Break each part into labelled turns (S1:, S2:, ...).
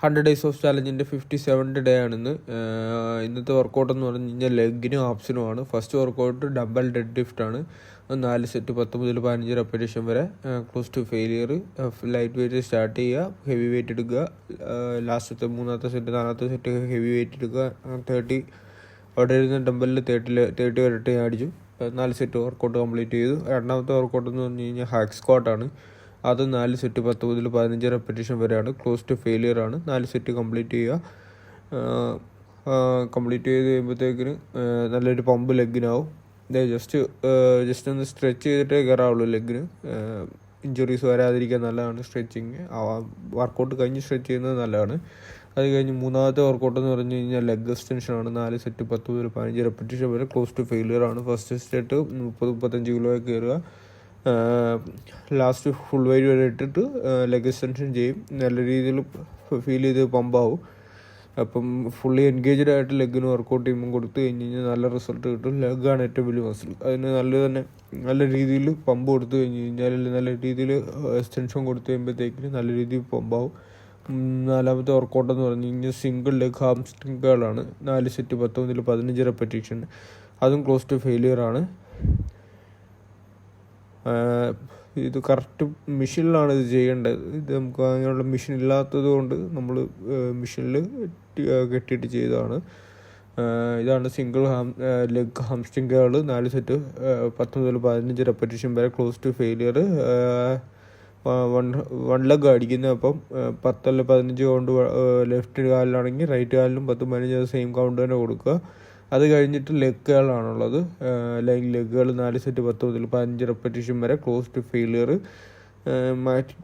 S1: 100 days of ചാലഞ്ചിൻ്റെ 57th day ആണിന്ന്. ഇന്നത്തെ വർക്കൗട്ട് എന്ന് പറഞ്ഞു കഴിഞ്ഞാൽ ലെഗിനും ആപ്സിനുമാണ്. First workout double deadlift ആണ്. 4 സെറ്റ് 10 മുതൽ 15 റെപ്പിറ്റേഷൻ വരെ, close to failure. Light weight start ചെയ്യുക, ഹെവി വെയിറ്റ് എടുക്കുക. ലാസ്റ്റത്തെ 3ാമത്തെ സെറ്റ് 4ാമത്തെ സെറ്റ് ഹെവി വെയിറ്റ് എടുക്കുക. 30 അവിടെ ഇരുന്ന ഡമ്പലിൽ 30 വരട്ടെ അടിച്ചു. 4 സെറ്റ് വർക്കൗട്ട് കംപ്ലീറ്റ് ചെയ്തു. രണ്ടാമത്തെ വർക്കൗട്ട് എന്ന് പറഞ്ഞു കഴിഞ്ഞാൽ ഹാക്ക് സ്ക്വാട്ടാണ്. അത് 4 സെറ്റ് 10 മുതൽ 15 റെപ്പിറ്റേഷൻ വരെയാണ്. ക്ലോസ് ടു ഫെയിലിയർ ആണ്. 4 സെറ്റ് കംപ്ലീറ്റ് ചെയ്യുക. കംപ്ലീറ്റ് ചെയ്ത് കഴിയുമ്പോഴത്തേക്കിന് നല്ലൊരു പമ്പ് ലെഗിനാവും. ജസ്റ്റ് ഒന്ന് സ്ട്രെച്ച് ചെയ്തിട്ടേ കയറാവുള്ളൂ ലെഗിന്. ഇഞ്ചുറീസ് വരാതിരിക്കാൻ നല്ലതാണ് സ്ട്രെച്ചിങ്. വർക്കൗട്ട് കഴിഞ്ഞ് സ്ട്രെച്ച് ചെയ്യുന്നത് നല്ലതാണ്. അത് കഴിഞ്ഞ് 3ാമത്തെ വർക്കൗട്ട് എന്ന് പറഞ്ഞു കഴിഞ്ഞാൽ ലെഗ് എക്സ്റ്റൻഷനാണ്. 4 സെറ്റ് 10 മുതൽ 15 റെപ്പിറ്റേഷൻ വരെ, ക്ലോസ് ടു ഫെയിലിയർ ആണ്. ഫസ്റ്റ് സെറ്റ് 30-35 കിലോ കയറുക. ലാസ്റ്റ് ഫുൾ വെയിറ്റ് വരെ ഇട്ടിട്ട് ലെഗ് എക്സ്റ്റൻഷൻ ചെയ്യും. നല്ല രീതിയിൽ ഫീൽ ചെയ്ത് പമ്പാവും. അപ്പം ഫുള്ളി എൻഗേജ്ഡ് ആയിട്ട് ലെഗിന് വർക്കൗട്ട് ചെയ്യുമ്പോൾ കൊടുത്തു കഴിഞ്ഞ് കഴിഞ്ഞാൽ നല്ല റിസൾട്ട് കിട്ടും. ലെഗാണ് ഏറ്റവും വലിയ മസിൽ. അതിന് നല്ല രീതിയിൽ പമ്പ് കൊടുത്തു കഴിഞ്ഞ് കഴിഞ്ഞാൽ, നല്ല രീതിയിൽ എക്സ്റ്റൻഷൻ കൊടുത്തു കഴിയുമ്പോഴത്തേക്കിന് നല്ല രീതിയിൽ പമ്പാവും. 4ാമത്തെ വർക്കൗട്ട് എന്ന് പറഞ്ഞു കഴിഞ്ഞാൽ സിംഗിൾ ലെഗ് ഹാംസ്ട്രിങ്ങുകളാണ്. 4 സെറ്റ് 10 മുതൽ 15 റെപ്പിറ്റേഷൻ. അതും ക്ലോസ് ടു ഫെയിലിയർ ആണ്. ഇത് കറക്റ്റ് മെഷീനിലാണ് ഇത് ചെയ്യേണ്ടത്. ഇത് നമുക്ക് അങ്ങനെയുള്ള മെഷീൻ ഇല്ലാത്തത് കൊണ്ട് നമ്മൾ മെഷീനിൽ കെട്ടിയിട്ട് ചെയ്തതാണ്. ഇതാണ് സിംഗിൾ ലെഗ് ഹാംസ്ട്രിങ്ങുകൾ. 4 സെറ്റ് 10 മുതൽ 15 റെപ്പിറ്റേഷൻ വരെ, ക്ലോസ് ടു ഫെയിലിയർ. 1 ലെഗ് അടിക്കുന്നത്. അപ്പം 10 അല്ലെങ്കിൽ 15 കൗണ്ട് ലെഫ്റ്റ് കാലിലാണെങ്കിൽ റൈറ്റ് കാലിലും 10-15 സെയിം കൗണ്ട് തന്നെ കൊടുക്കുക. അത് കഴിഞ്ഞിട്ട് ലെഗുകളാണുള്ളത്. ലെഗുകൾ 4 സെറ്റ് 10 മുതൽ 15 റെപ്പിറ്റേഷൻ വരെ, close to failure.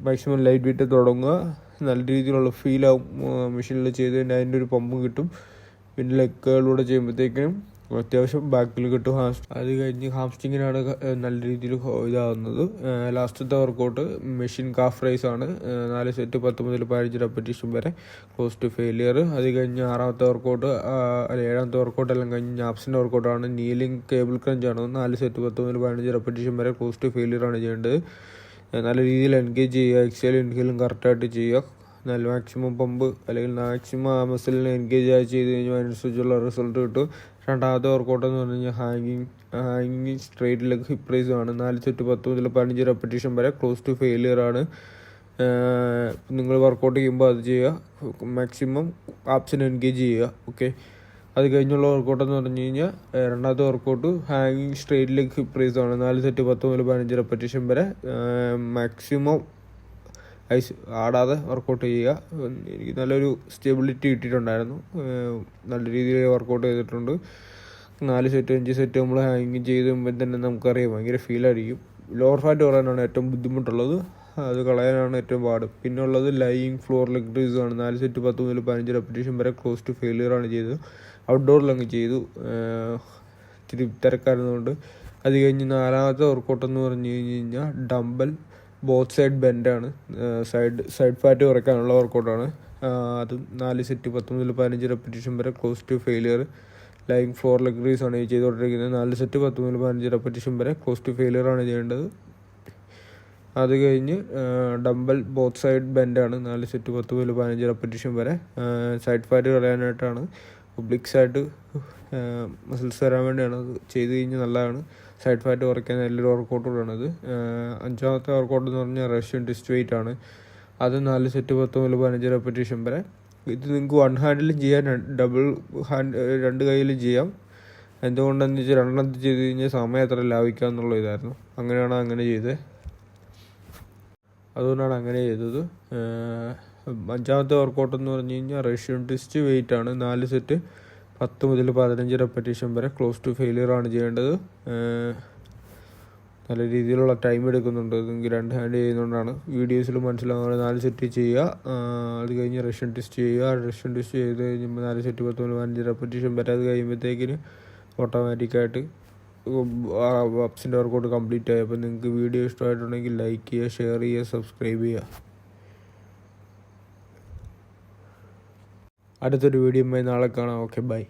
S1: Maximum light weight തുടങ്ങുക. നല്ല രീതിയിലുള്ള ഫീലാവും മെഷീനിൽ ചെയ്ത് കഴിഞ്ഞാൽ അതിൻ്റെ ഒരു പമ്പും കിട്ടും. പിന്നെ ലെഗുകളിലൂടെ ചെയ്യുമ്പോഴത്തേക്കിനും അത്യാവശ്യം ബാക്കിൽ കിട്ടും. അത് കഴിഞ്ഞ് ഹാംസ്ട്രിങ്ങിനാണ് നല്ല രീതിയിൽ ഇതാവുന്നത്. ലാസ്റ്റത്തെ വർക്കൗട്ട് മെഷീൻ കാഫ് റൈസ് ആണ്. 4 സെറ്റ് 10 മുതൽ 15 റെപ്പിറ്റേഷൻ വരെ, ക്ലോസ് ടു ഫെയിലിയർ. അത് കഴിഞ്ഞ് 6ാമത്തെ വർക്കൗട്ട് 7ാമത്തെ വർക്കൗട്ട് എല്ലാം കഴിഞ്ഞ് ആപ്സിൻ്റെ വർക്കൗട്ടാണ്. നീലിംഗ് കേബിൾ ക്രഞ്ച് ആണ്. 4 സെറ്റ് 10 മുതൽ 15 റെപ്പിറ്റേഷൻ വരെ, ക്ലോസ് ടു ഫെയിലിയർ ആണ് ചെയ്യേണ്ടത്. നല്ല രീതിയിൽ എൻഗേജ് ചെയ്യുക. എക്സലും ഇൻഹേലും കറക്റ്റായിട്ട് ചെയ്യുക. നല്ല മാക്സിമം പമ്പ് അല്ലെങ്കിൽ മാക്സിമം ആ മസിലിനെ എൻഗേജ് ആയി ചെയ്ത് കഴിഞ്ഞാൽ അതിനനുസരിച്ചുള്ള റിസൾട്ട് കിട്ടും. 2ാമത്തെ വർക്കൗട്ട് എന്ന് പറഞ്ഞു കഴിഞ്ഞാൽ ഹാങ്ങിങ് സ്ട്രെയിറ്റ് ലെഗ് ഹിപ്പ് റൈസ് ആണ്. 4 സെറ്റ് 10 മുതൽ 15 റെപ്പിറ്റേഷൻ വരെ, ക്ലോസ് ടു ഫെയിലിയർ ആണ്. നിങ്ങൾ വർക്കൗട്ട് ചെയ്യുമ്പോൾ അത് ചെയ്യുക. മാക്സിമം ആപ്സിനെ എൻഗേജ് ചെയ്യുക. ഓക്കെ. അത് കഴിഞ്ഞുള്ള വർക്കൗട്ട് എന്ന് പറഞ്ഞു കഴിഞ്ഞാൽ 2ാമത്തെ വർക്കൗട്ട് ഹാങ്ങിങ് സ്ട്രെയിറ്റ് ലെഗ് ഹിപ്പ് റൈസ് ആണ്. 4 സെറ്റ് 10 മുതൽ 15 റെപ്പിറ്റേഷൻ വരെ, മാക്സിമം ആടാതെ വർക്കൗട്ട് ചെയ്യുക. എനിക്ക് നല്ലൊരു സ്റ്റെബിലിറ്റി കിട്ടിയിട്ടുണ്ടായിരുന്നു. നല്ല രീതിയിൽ വർക്കൗട്ട് ചെയ്തിട്ടുണ്ട്. 4 സെറ്റ് 5 സെറ്റ് നമ്മൾ ഹാങ്ങിങ് ചെയ്ത് കഴിയുമ്പോൾ തന്നെ നമുക്കറിയാം ഭയങ്കര ഫീലായിരിക്കും. ലോവർ ഫാറ്റ് കുറയാനാണ് ഏറ്റവും ബുദ്ധിമുട്ടുള്ളത്. അത് കളയാനാണ് ഏറ്റവും പാട്. പിന്നെ ഉള്ളത് ലൈയിങ് ഫ്ലോർ ലെഗ് റൈസ് ആണ്. 4 സെറ്റ് 10 മുതൽ 15 റെപ്പിറ്റേഷൻ വരെ, ക്ലോസ് ടു ഫെയിലിയർ ആണ് ചെയ്തത്. ഔട്ട്ഡോറിലങ്ങ് ചെയ്തു, ഇത്തിരി തിരക്കായിരുന്നതുകൊണ്ട്. അത് കഴിഞ്ഞ് 4ാമത്തെ വർക്കൗട്ട് എന്ന് പറഞ്ഞു കഴിഞ്ഞാൽ ഡംബൽ ബോത്ത് സൈഡ് ബെൻഡാണ്. സൈഡ് ഫാറ്റ് കുറയ്ക്കാനുള്ള വർക്കൗട്ടാണ്. അത് 4 സെറ്റ് 10 മുതൽ 15 റെപ്പിറ്റേഷൻ വരെ, close to failure. Lying floor leg raise ആണ് ചെയ്തുകൊണ്ടിരിക്കുന്നത്. 4 സെറ്റ് 10 മുതൽ 15 റെപ്പിറ്റേഷൻ വരെ, ക്ലോസ് ടു ഫെയിലിയർ ആണ് ചെയ്യേണ്ടത്. അത് കഴിഞ്ഞ് ഡംബൽ ബോത്ത് സൈഡ് ബെൻഡാണ്. 4 സെറ്റ് 10 മുതൽ 15 റെപ്പിറ്റേഷൻ വരെ. Side fat കളയാനായിട്ടാണ്. ഒബ്ലിക്സ് ആയിട്ട് മസിൽസ് വരാൻ വേണ്ടിയാണ് അത് ചെയ്ത് കഴിഞ്ഞാൽ നല്ലതാണ്. സൈഡ് ഫാറ്റ് കുറയ്ക്കാൻ നല്ലൊരു വർക്കൗട്ടുകളാണത്. 5ാമത്തെ വർക്കൗട്ട് എന്ന് പറഞ്ഞാൽ റഷ്യൻ ടിസ്റ്റ് വെയിറ്റ് ആണ്. അത് 4 സെറ്റ് 10 മുതൽ 15 റെപ്പിറ്റേഷൻ വരെ. ഇത് നിങ്ങൾക്ക് 1 ഹാൻഡിലും ചെയ്യാം, ഡബിൾ ഹാൻഡ് 2 കൈയിലും ചെയ്യാം. എന്തുകൊണ്ടെന്ന് വെച്ചാൽ 2 ചെയ്ത് കഴിഞ്ഞാൽ സമയം എത്ര ലാഭിക്കുക എന്നുള്ള ഇതായിരുന്നു. അങ്ങനെയാണ് അങ്ങനെ ചെയ്തത്. അതുകൊണ്ടാണ് അങ്ങനെ ചെയ്തത്. 5ാമത്തെ വർക്കൗട്ട് എന്ന് പറഞ്ഞു കഴിഞ്ഞാൽ റഷ്യൻ ടിസ്റ്റ് വെയിറ്റ് ആണ്. 4 സെറ്റ് 10 മുതൽ 15 റെപ്പിറ്റേഷൻ വരെ, ക്ലോസ് ടു ഫെയിലിയർ ആണ് ചെയ്യേണ്ടത്. നല്ല രീതിയിലുള്ള ടൈം എടുക്കുന്നുണ്ട്. നിങ്ങൾക്ക് 2 ഹാൻഡ് ചെയ്യുന്നതുകൊണ്ടാണ് വീഡിയോസിൽ മനസ്സിലാവുന്നത്. 4 സെറ്റ് ചെയ്യുക. അത് കഴിഞ്ഞ് റഷ്യൻ ടെസ്റ്റ് ചെയ്യുക. റഷ്യൻ ടെസ്റ്റ് ചെയ്ത് കഴിയുമ്പോൾ 4 സെറ്റ് 10 മുതൽ 15 റെപ്പിറ്റേഷൻ വരെ. അത് കഴിയുമ്പോഴത്തേക്കിന് ഓട്ടോമാറ്റിക്കായിട്ട് അപ്സിൻ്റെ വർക്കൗട്ട് കംപ്ലീറ്റ് ആയി. അപ്പോൾ നിങ്ങൾക്ക് വീഡിയോ ഇഷ്ടമായിട്ടുണ്ടെങ്കിൽ ലൈക്ക് ചെയ്യുക, ഷെയർ ചെയ്യുക, സബ്സ്ക്രൈബ് ചെയ്യുക. അടുത്തൊരു വീഡിയോയുമായി നാളെ കാണാം. Okay, by.